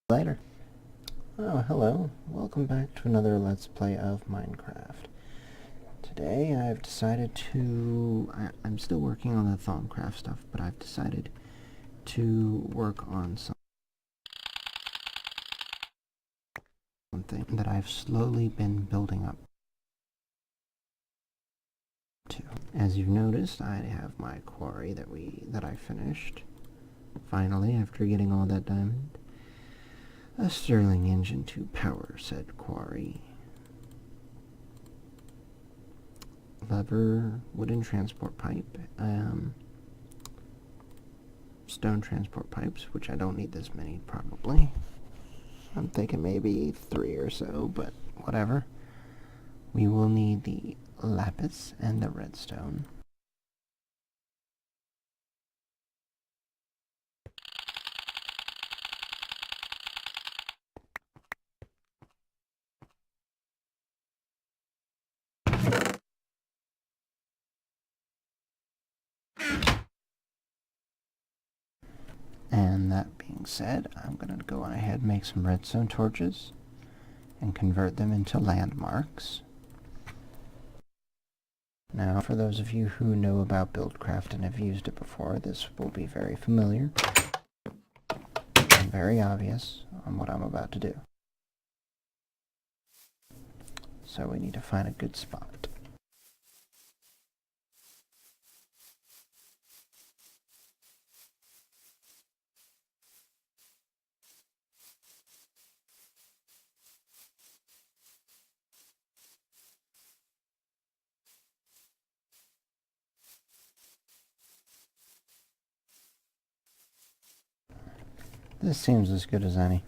Later. Oh, hello. Welcome back to another Let's Play of Minecraft. Today I've decided to... I'm still working on the Thaumcraft stuff, but I've decided to work on something that I've slowly been building up to. As you've noticed, I have my quarry that I finished, finally, after getting all that diamond. A Stirling engine to power said quarry. Lever, wooden transport pipe, stone transport pipes, which I don't need this many, probably. I'm thinking maybe 3 or so, but whatever. We will need the lapis and the redstone. And that being said, I'm going to go on ahead and make some redstone torches and convert them into landmarks. Now, for those of you who know about Buildcraft and have used it before, this will be very familiar and very obvious on what I'm about to do. So we need to find a good spot. This seems as good as any.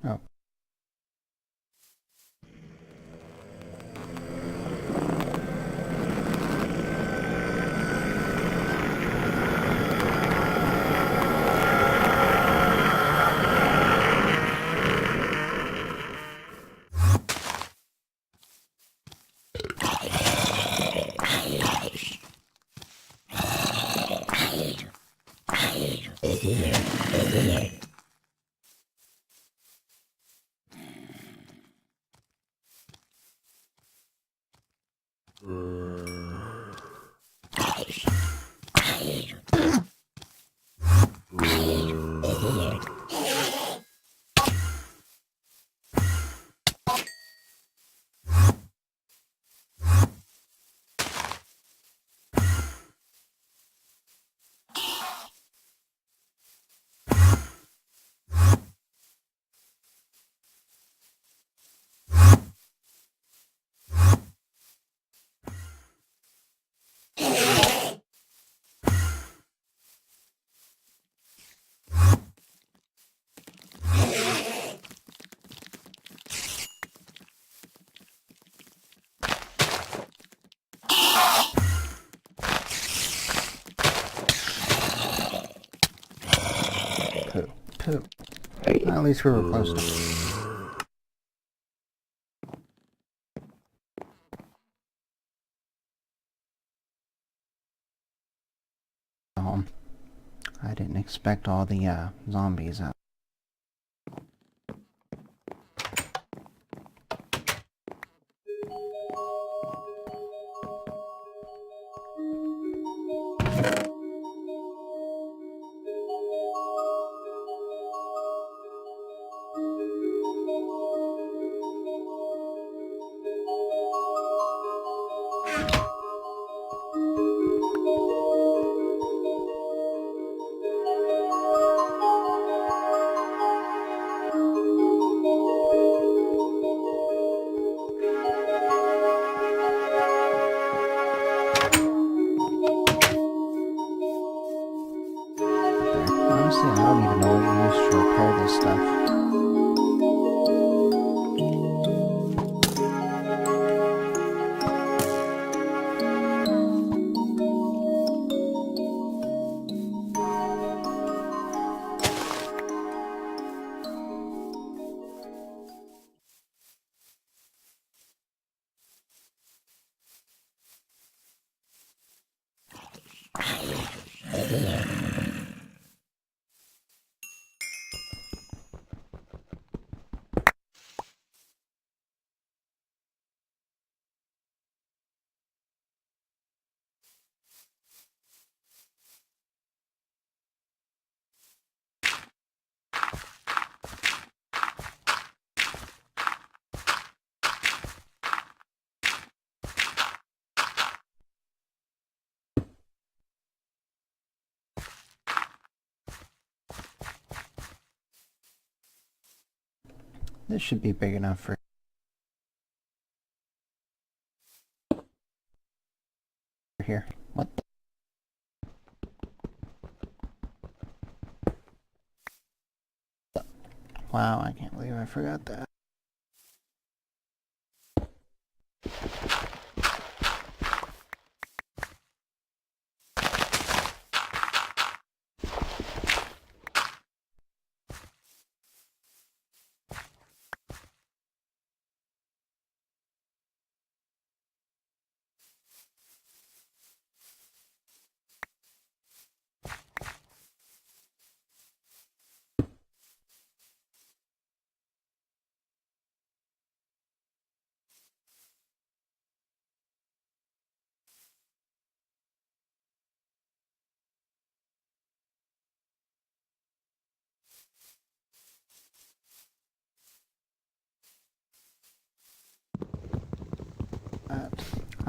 Oh. too. At least we were close to. I didn't expect all the zombies out. Honestly, I don't even know what you use to repair this stuff. This should be big enough for here. What the? Wow, I can't believe I forgot that.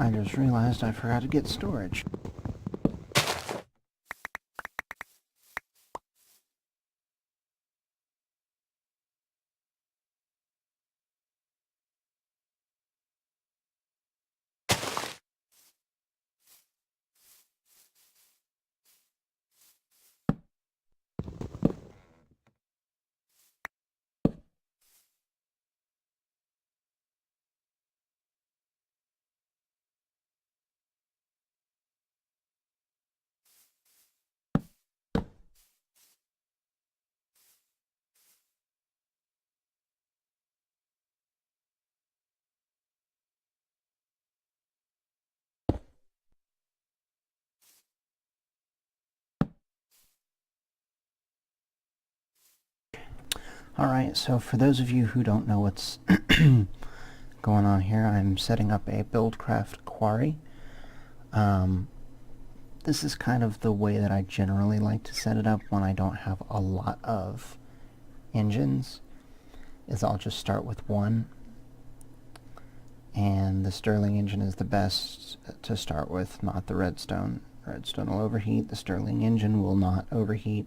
I just realized I forgot to get storage. Alright, so for those of you who don't know what's going on here, I'm setting up a Buildcraft quarry. This is kind of the way that I generally like to set it up when I don't have a lot of engines, is I'll just start with one, and the Stirling engine is the best to start with, not the Redstone. Redstone will overheat, the Stirling engine will not overheat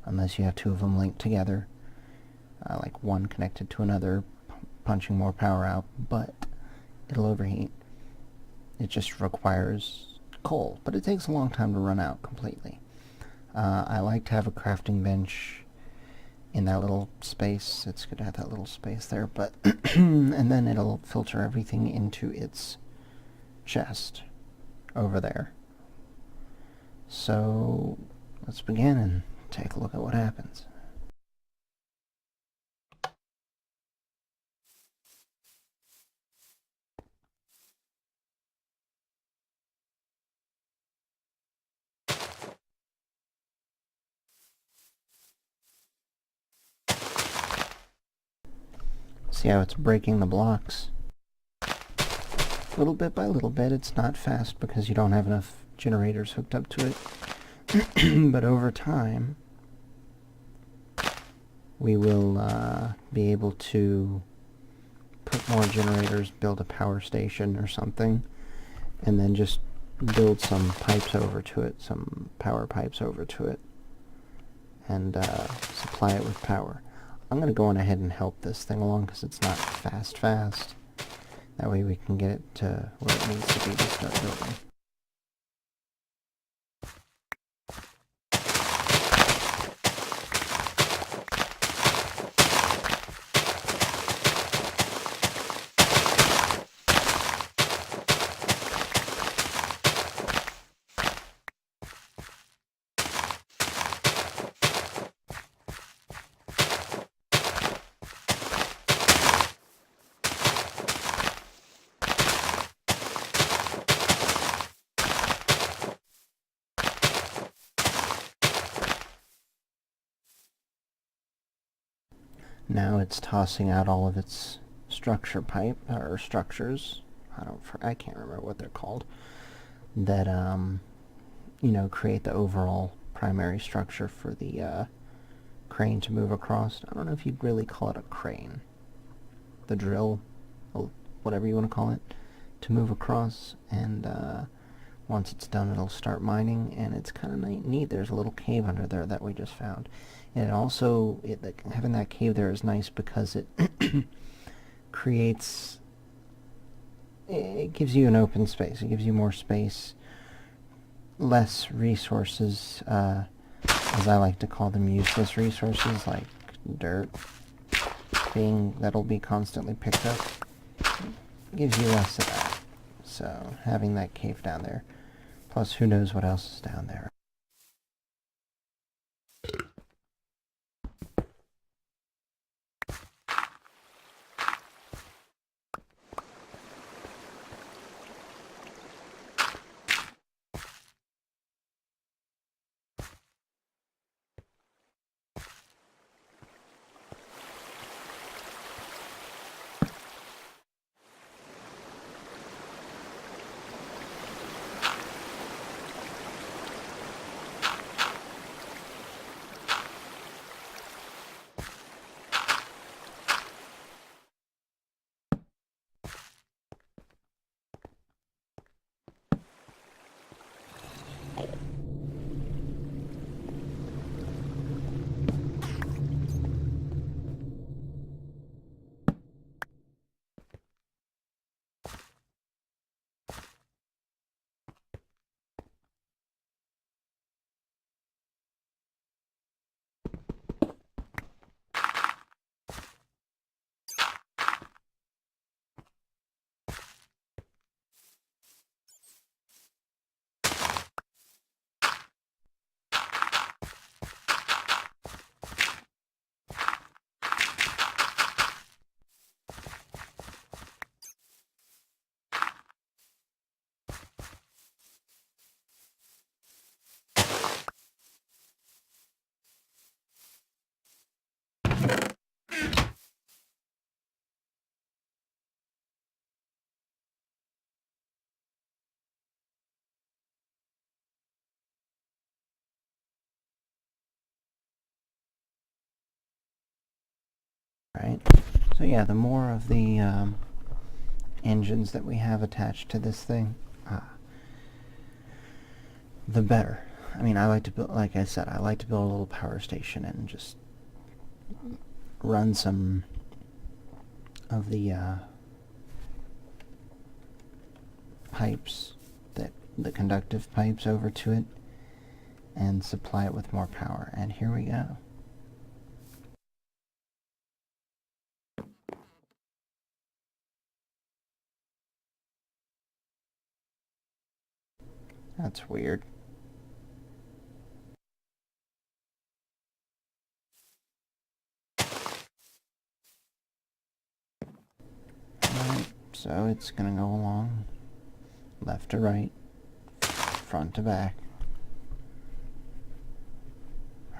unless you have two of them linked together. Like one connected to another, punching more power out, but it'll overheat. It just requires coal, but it takes a long time to run out completely. I like to have a crafting bench in that little space. It's good to have that little space there, but and then it'll filter everything into its chest over there. So let's begin and take a look at what happens. See how it's breaking the blocks? Little bit by little bit. It's not fast because you don't have enough generators hooked up to it. But over time, we will be able to put more generators, build a power station or something, and then just build some pipes over to it, some power pipes over to it, and supply it with power. I'm going to go on ahead and help this thing along because it's not fast. That way we can get it to where it needs to be to start building. Now it's tossing out all of its structure pipe, or structures, I can't remember what they're called, that, you know, create the overall primary structure for the crane to move across. I don't know if you'd really call it a crane. The drill, whatever you want to call it, to move across, and once it's done it'll start mining, and it's kind of neat. There's a little cave under there that we just found. And it also, having that cave there is nice because it creates, it gives you an open space. It gives you more space, less resources, as I like to call them, useless resources like dirt, that'll be constantly picked up. It gives you less of that. So having that cave down there, plus who knows what else is down there. Right? So yeah, the more of the engines that we have attached to this thing, the better. I mean, I like to build, like I said, I like to build a little power station and just run some of the pipes, the conductive pipes over to it, and supply it with more power. And here we go. That's weird. Alright, so it's gonna go along left to right, front to back,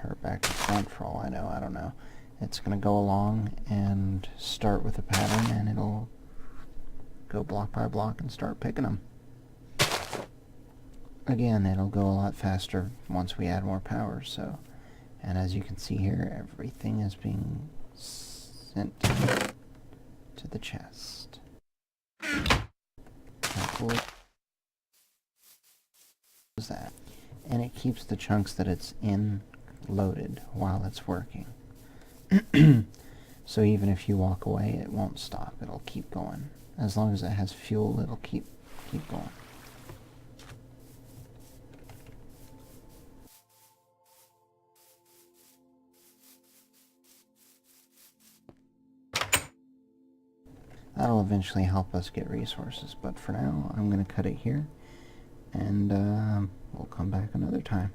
or back to front for all I know, I don't know. it's going to go along and start with a pattern, and it'll go block by block and start picking them. Again, it'll go a lot faster once we add more power, so... And as you can see here, everything is being sent to the chest. Close that. And it keeps the chunks that it's in loaded while it's working. So even if you walk away, it won't stop. It'll keep going. As long as it has fuel, it'll keep going. That'll eventually help us get resources, but for now, I'm going to cut it here, and we'll come back another time.